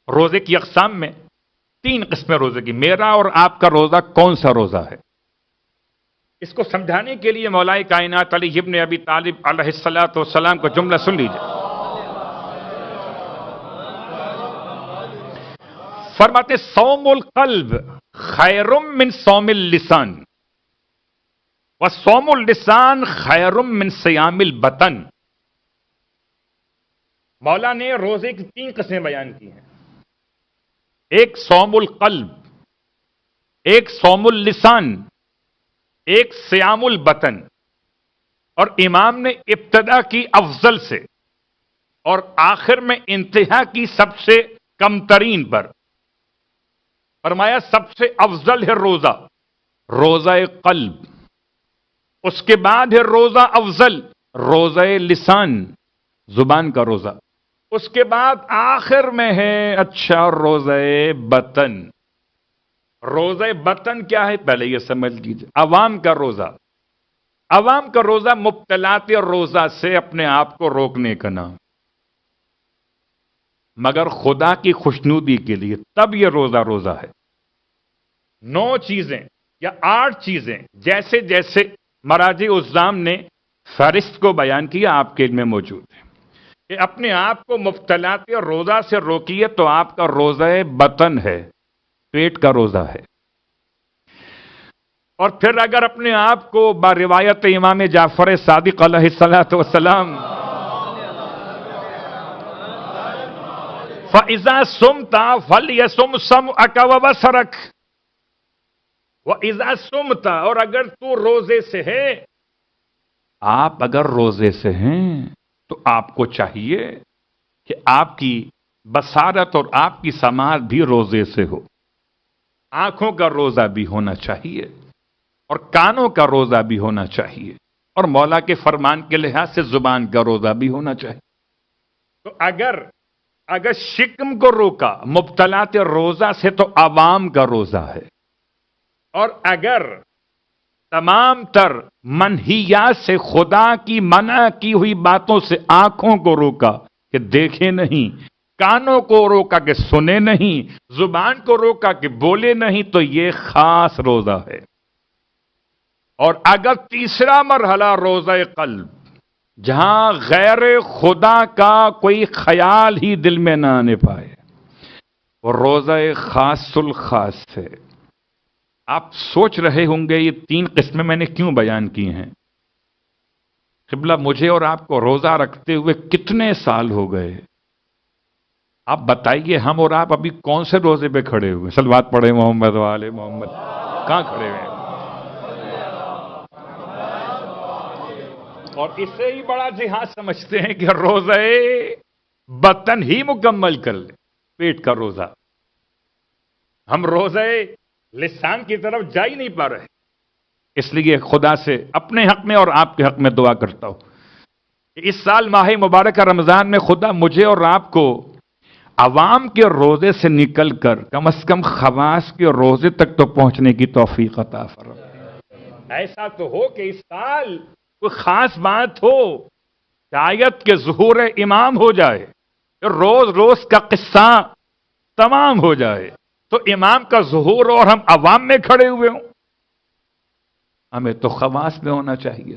روزے کی اقسام میں 3 قسمیں روزے کی. میرا اور آپ کا روزہ کون سا روزہ ہے؟ اس کو سمجھانے کے لیے مولا کائنات علی ابن ابی طالب علیہ الصلوۃ والسلام کا جملہ سن لیجیے. فرماتے صوم القلب خیر من صوم اللسان وصوم اللسان خیر من صیام البطن. مولا نے روزے کی 3 قسمیں بیان کی ہیں. ایک صوم القلب، ایک صوم اللسان، ایک صیام البطن. اور امام نے ابتدا کی افضل سے اور آخر میں انتہا کی سب سے کم ترین پر. فرمایا سب سے افضل ہے روزہ، روزہ قلب. اس کے بعد ہے روزہ افضل، روزہ لسان، زبان کا روزہ. اس کے بعد آخر میں ہے اچھا روزہ بطن. روزہ بطن کیا ہے پہلے یہ سمجھ لیجیے. عوام کا روزہ. عوام کا روزہ مبتلات روزہ سے اپنے آپ کو روکنے کا نام، مگر خدا کی خوشنودی کے لیے تب یہ روزہ روزہ ہے. 9 چیزیں یا 8 چیزیں جیسے جیسے مراجع الزام نے فہرست کو بیان کیا آپ کے علم میں موجود ہے کہ اپنے آپ کو مبتلات روزہ سے روکیے تو آپ کا روزہ بطن ہے، پیٹ کا روزہ ہے. اور پھر اگر اپنے آپ کو با روایت امام جعفر صادق علیہ السلام فَإِذَا صُمْتَ فَلْيَصُمْ سَمْعَكَ وَبَصَرَكَ وَإِذَا صُمْتَ. اور اگر تو روزے سے ہے، آپ اگر روزے سے ہیں تو آپ کو چاہیے کہ آپ کی بصارت اور آپ کی سماعت بھی روزے سے ہو. آنکھوں کا روزہ بھی ہونا چاہیے اور کانوں کا روزہ بھی ہونا چاہیے اور مولا کے فرمان کے لحاظ سے زبان کا روزہ بھی ہونا چاہیے. تو اگر شکم کو روکا مبتلات روزہ سے تو عوام کا روزہ ہے. اور اگر تمام تر منہیات سے خدا کی منع کی ہوئی باتوں سے آنکھوں کو روکا کہ دیکھے نہیں، کانوں کو روکا کہ سنے نہیں، زبان کو روکا کہ بولے نہیں، تو یہ خاص روزہ ہے. اور اگر تیسرا مرحلہ روزہ قلب، جہاں غیر خدا کا کوئی خیال ہی دل میں نہ آنے پائے، وہ روزہ خاص الخاص ہے. آپ سوچ رہے ہوں گے یہ 3 قسمیں میں نے کیوں بیان کی ہیں. قبلہ مجھے اور آپ کو روزہ رکھتے ہوئے کتنے سال ہو گئے؟ آپ بتائیے ہم اور آپ ابھی کون سے روزے پہ کھڑے ہوئے؟ صلوات پڑھے محمد والے محمد. کہاں کھڑے ہوئے ہیں؟ اور اس سے ہی بڑا جہاد سمجھتے ہیں کہ روزہ بطن ہی مکمل کر لے، پیٹ کا روزہ. ہم روزہ لسان کی طرف جا ہی نہیں پا رہے. اس لیے خدا سے اپنے حق میں اور آپ کے حق میں دعا کرتا ہوں کہ اس سال ماہ مبارکہ رمضان میں خدا مجھے اور آپ کو عوام کے روزے سے نکل کر کم از کم خواص کے روزے تک تو پہنچنے کی توفیق عطا فرمائے. ایسا تو ہو کہ اس سال کوئی خاص بات ہو، شاید کہ ظہور امام ہو جائے، روز روز کا قصہ تمام ہو جائے تو امام کا ظہور اور ہم عوام میں کھڑے ہوئے ہوں. ہمیں تو خواص میں ہونا چاہیے.